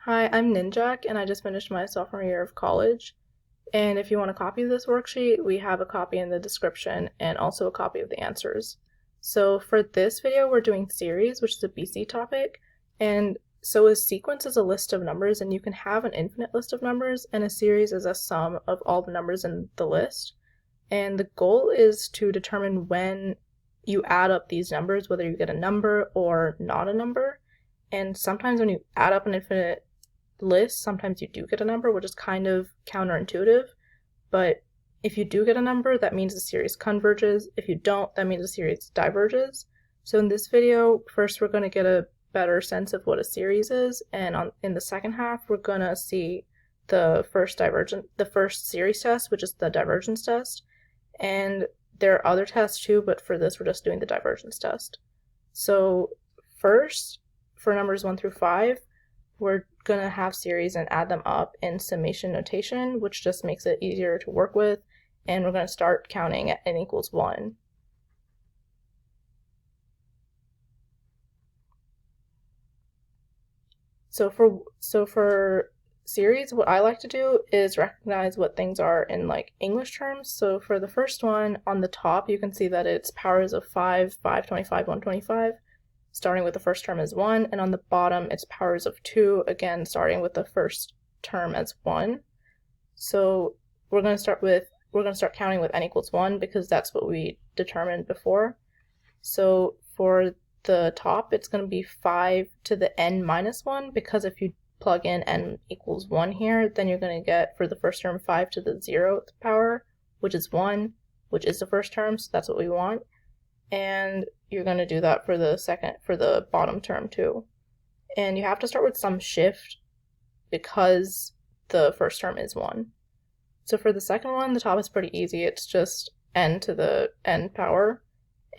Hi, I'm Ninjak, and I just finished my sophomore year of college. And if you want a copy of this worksheet, we have a copy in the description and also a copy of the answers. So for this video, we're doing series, which is a BC topic. And so a sequence is a list of numbers, and you can have an infinite list of numbers, and a series is a sum of all the numbers in the list. And the goal is to determine when you add up these numbers, whether you get a number or not a number. And sometimes when you add up an infinite list, sometimes you do get a number, which is kind of counterintuitive. But if you do get a number, that means the series converges. If you don't, that means the series diverges. So in this video, first we're going to get a better sense of what a series is, and in the second half, we're going to see the first series test, which is the divergence test. And there are other tests too, but for this, we're just doing the divergence test. So first, for numbers 1 through 5, we're going to have series and add them up in summation notation, which just makes it easier to work with. And we're going to start counting at n equals 1. So for series, what I like to do is recognize what things are in like English terms. So for the first one, on the top, you can see that it's powers of 5, 525, 125. Starting with the first term as 1, and on the bottom it's powers of 2, again starting with the first term as 1. So we're going to start counting with n equals 1 because that's what we determined before. So for the top, it's going to be 5 to the n minus 1, because if you plug in n equals 1 here, then you're going to get, for the first term, 5 to the 0th power, which is 1, which is the first term, so that's what we want. And you're going to do that for the bottom term too. And you have to start with some shift because the first term is 1. So for the second one, the top is pretty easy. It's just n to the n power.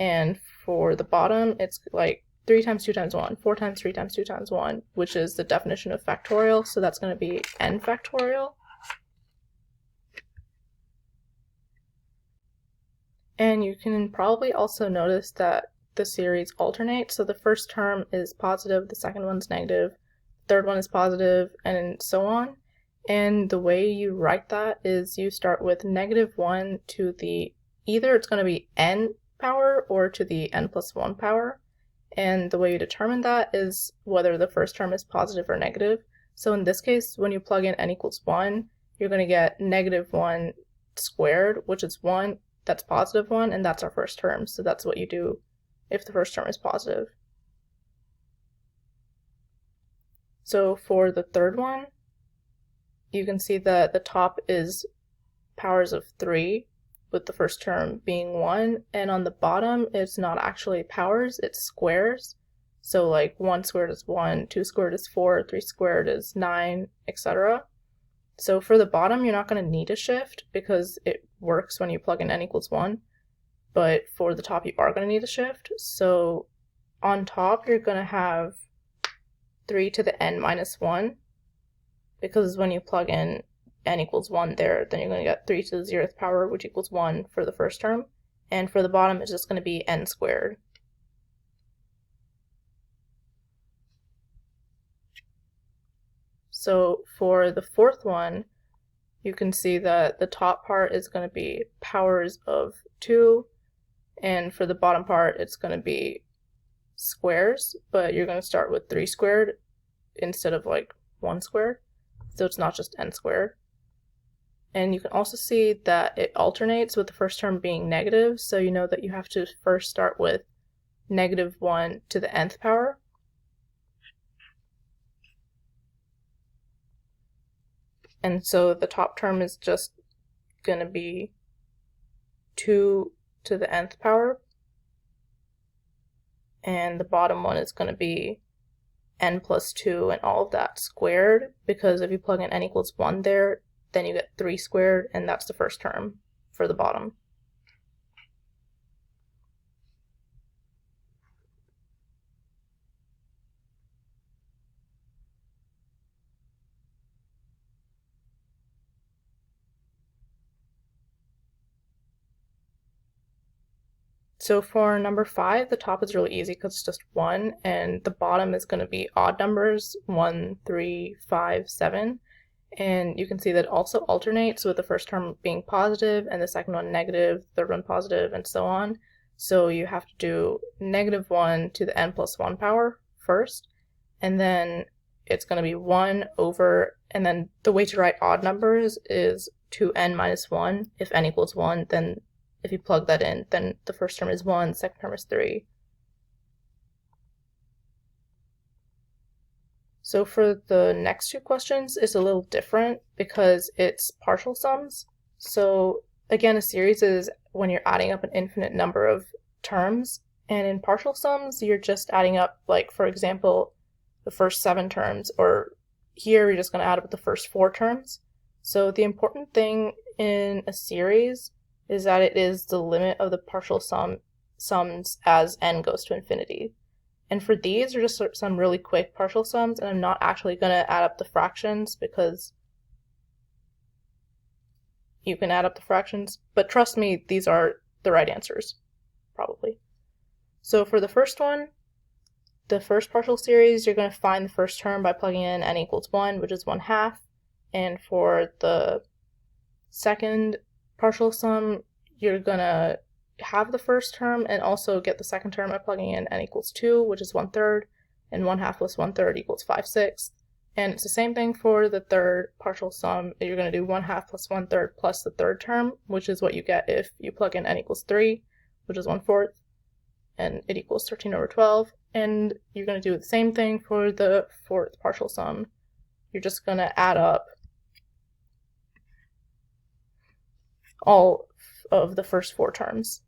And for the bottom, it's like 3 times 2 times 1, 4 times 3 times 2 times 1, which is the definition of factorial. So that's going to be n factorial. And you can probably also notice that the series alternates. So the first term is positive, the second one's negative, the third one is positive, and so on. And the way you write that is you start with -1 to the, either it's going to be n power or to the n plus 1 power. And the way you determine that is whether the first term is positive or negative. So in this case, when you plug in n equals 1, you're going to get -1 squared, which is 1. That's positive 1, and that's our first term. So that's what you do if the first term is positive. So for the third one, you can see that the top is powers of 3, with the first term being 1, and on the bottom, it's not actually powers, it's squares. So like 1 squared is 1, 2 squared is 4, 3 squared is 9, etc. So for the bottom, you're not going to need a shift because it works when you plug in n equals 1. But for the top, you are going to need a shift. So on top, you're going to have 3 to the n minus 1, because when you plug in n equals 1 there, then you're going to get 3 to the 0th power, which equals 1 for the first term. And for the bottom, it's just going to be n squared. So for the fourth one, you can see that the top part is going to be powers of 2, and for the bottom part, it's going to be squares, but you're going to start with 3 squared instead of like 1 squared, so it's not just n squared. And you can also see that it alternates with the first term being negative, so you know that you have to first start with -1 to the nth power. And so the top term is just going to be 2 to the nth power. And the bottom one is going to be n plus 2 and all of that squared, because if you plug in n equals 1 there, then you get 3 squared, and that's the first term for the bottom. So for number 5, the top is really easy because it's just 1, and the bottom is going to be odd numbers, 1, 3, 5, 7. And you can see that it also alternates with the first term being positive and the second one negative, third one positive, and so on. So you have to do -1 to the n plus 1 power first, and then it's going to be 1 over, and then the way to write odd numbers is 2n minus 1. If n equals 1, then if you plug that in, then the first term is 1, the second term is 3. So for the next 2 questions, it's a little different because it's partial sums. So again, a series is when you're adding up an infinite number of terms, and in partial sums, you're just adding up, like, for example, the first 7 terms, or here you're just going to add up the first 4 terms. So the important thing in a series is that it is the limit of the partial sums as n goes to infinity. And for these are just some really quick partial sums, and I'm not actually going to add up the fractions because you can add up the fractions, but trust me, these are the right answers, probably. So for the first one, the first partial series, you're going to find the first term by plugging in n equals 1, which is 1/2. And for the second partial sum, you're going to have the first term and also get the second term by plugging in n equals 2, which is 1/3, and 1/2 plus 1/3 equals 5/6. And it's the same thing for the third partial sum. You're going to do 1/2 plus 1/3 plus the third term, which is what you get if you plug in n equals 3, which is 1/4, and it equals 13/12. And you're going to do the same thing for the fourth partial sum. You're just going to add up all of the first 4 terms.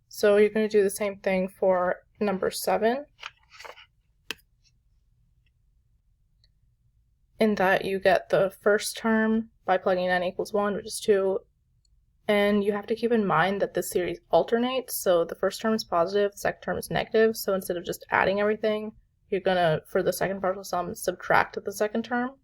So you're going to do the same thing for number 7, in that you get the first term by plugging in n equals 1, which is 2, and you have to keep in mind that this series alternates, so the first term is positive, the second term is negative, so instead of just adding everything, you're going to, for the second partial sum, subtract the second term.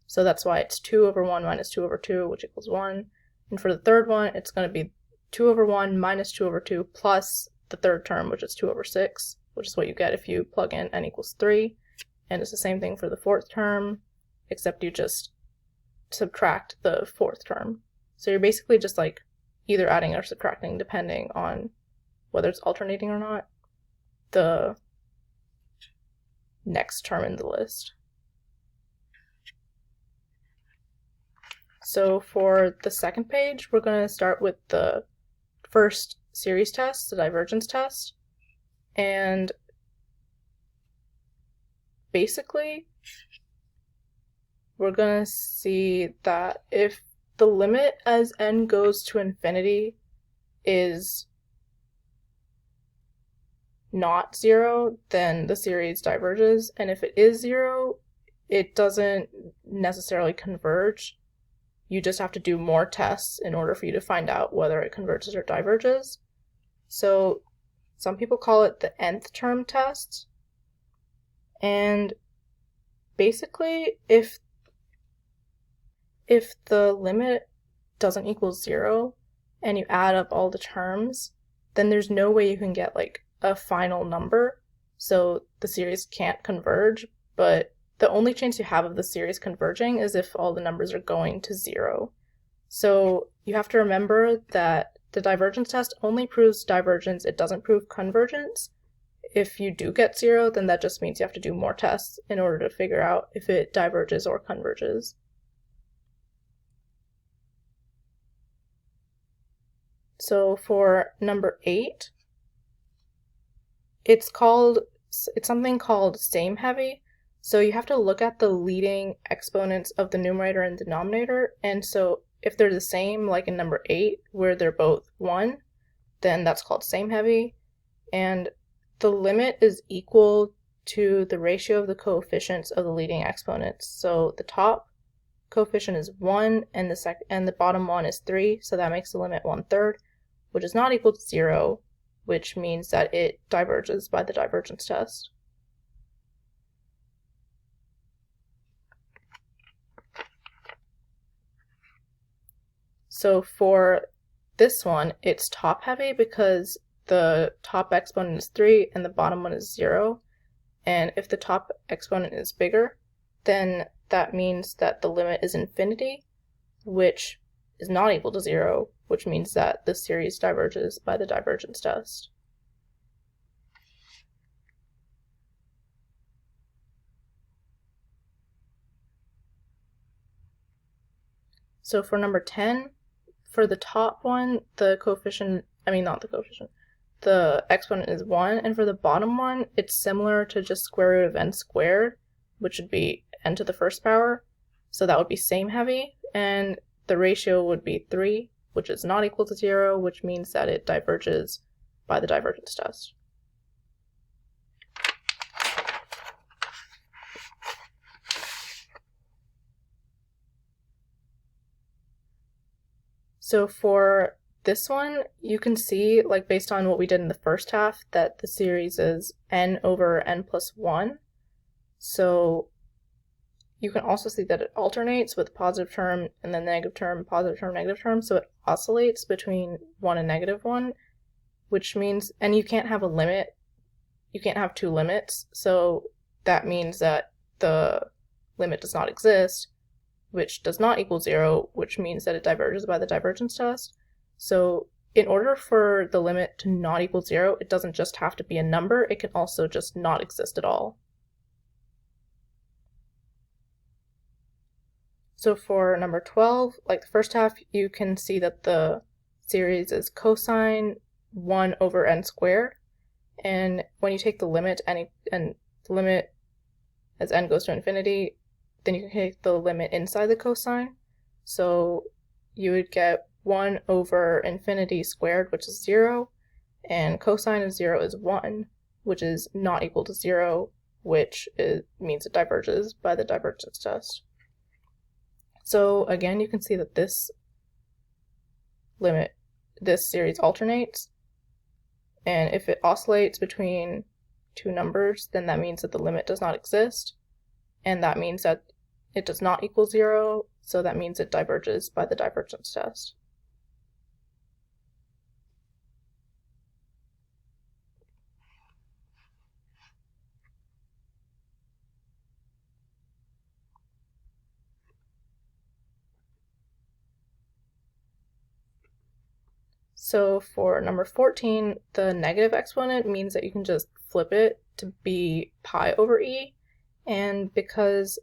So that's why it's 2 over 1 minus 2 over 2, which equals 1. And for the third one, it's going to be 2 over 1 minus 2 over 2 plus the third term, which is 2 over 6, which is what you get if you plug in n equals 3. And it's the same thing for the fourth term, except you just subtract the fourth term. So you're basically just like either adding or subtracting, depending on whether it's alternating or not, the next term in the list. So for the second page, we're going to start with the first series test, the divergence test. And basically, we're going to see that if the limit as n goes to infinity is not 0, then the series diverges. And if it is 0, it doesn't necessarily converge. You just have to do more tests in order for you to find out whether it converges or diverges. So some people call it the nth term test. And basically, if the limit doesn't equal 0 and you add up all the terms, then there's no way you can get like a final number. So the series can't converge, but the only chance you have of the series converging is if all the numbers are going to 0. So you have to remember that the divergence test only proves divergence, it doesn't prove convergence. If you do get 0, then that just means you have to do more tests in order to figure out if it diverges or converges. So for number 8, it's something called same heavy. So you have to look at the leading exponents of the numerator and denominator, and so if they're the same, like in number 8, where they're both 1, then that's called same heavy, and the limit is equal to the ratio of the coefficients of the leading exponents. So the top coefficient is 1, and the bottom one is 3, so that makes the limit 1/3, which is not equal to 0, which means that it diverges by the divergence test. So for this one, it's top heavy because the top exponent is 3 and the bottom one is 0. And if the top exponent is bigger, then that means that the limit is infinity, which is not equal to 0, which means that the series diverges by the divergence test. So for number 10, for the top one, the exponent is 1, and for the bottom one, it's similar to just square root of n squared, which would be n to the first power, so that would be same heavy, and the ratio would be 3, which is not equal to 0, which means that it diverges by the divergence test. So for this one, you can see, like based on what we did in the first half, that the series is n over n plus 1. So you can also see that it alternates with positive term and then negative term, positive term, negative term. So it oscillates between 1 and negative 1, which means, and you can't have a limit, you can't have two limits. So that means that the limit does not exist, which does not equal 0, which means that it diverges by the divergence test. So in order for the limit to not equal 0, it doesn't just have to be a number, it can also just not exist at all. So for number 12, like the first half, you can see that the series is cosine 1 over n squared, and when you take the limit and the limit as n goes to infinity, then you can take the limit inside the cosine. So you would get 1 over infinity squared, which is 0, and cosine of 0 is 1, which is not equal to 0, which means it diverges by the divergence test. So again, you can see that this series alternates, and if it oscillates between two numbers, then that means that the limit does not exist, and that means that it does not equal 0, so that means it diverges by the divergence test. So for number 14, the negative exponent means that you can just flip it to be pi over e, and because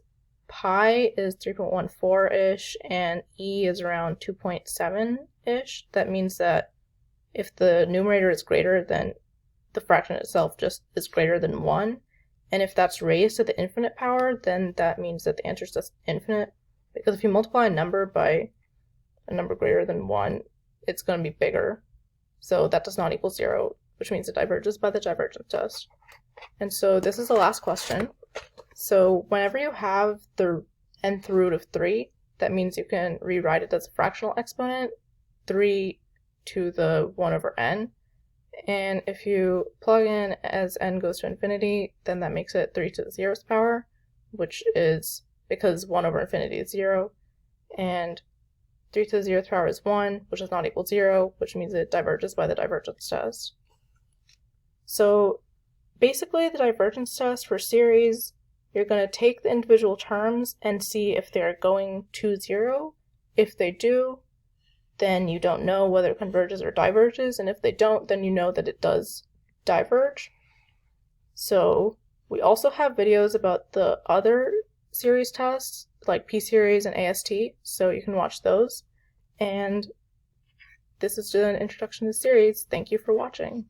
pi is 3.14-ish and e is around 2.7-ish, that means that if the numerator is greater, then the fraction itself just is greater than 1, and if that's raised to the infinite power, then that means that the answer is just infinite, because if you multiply a number by a number greater than 1, it's going to be bigger, so that does not equal 0, which means it diverges by the divergence test. And so this is the last question. So whenever you have the nth root of 3, that means you can rewrite it as a fractional exponent, 3 to the 1 over n, and if you plug in as n goes to infinity, then that makes it 3 to the 0th power, which is because 1 over infinity is 0, and 3 to the 0th power is 1, which is not equal to 0, which means it diverges by the divergence test. So basically the divergence test for series, you're going to take the individual terms and see if they're going to 0. If they do, then you don't know whether it converges or diverges, and if they don't, then you know that it does diverge. So we also have videos about the other series tests, like P-series and AST, so you can watch those. And this is just an introduction to the series. Thank you for watching.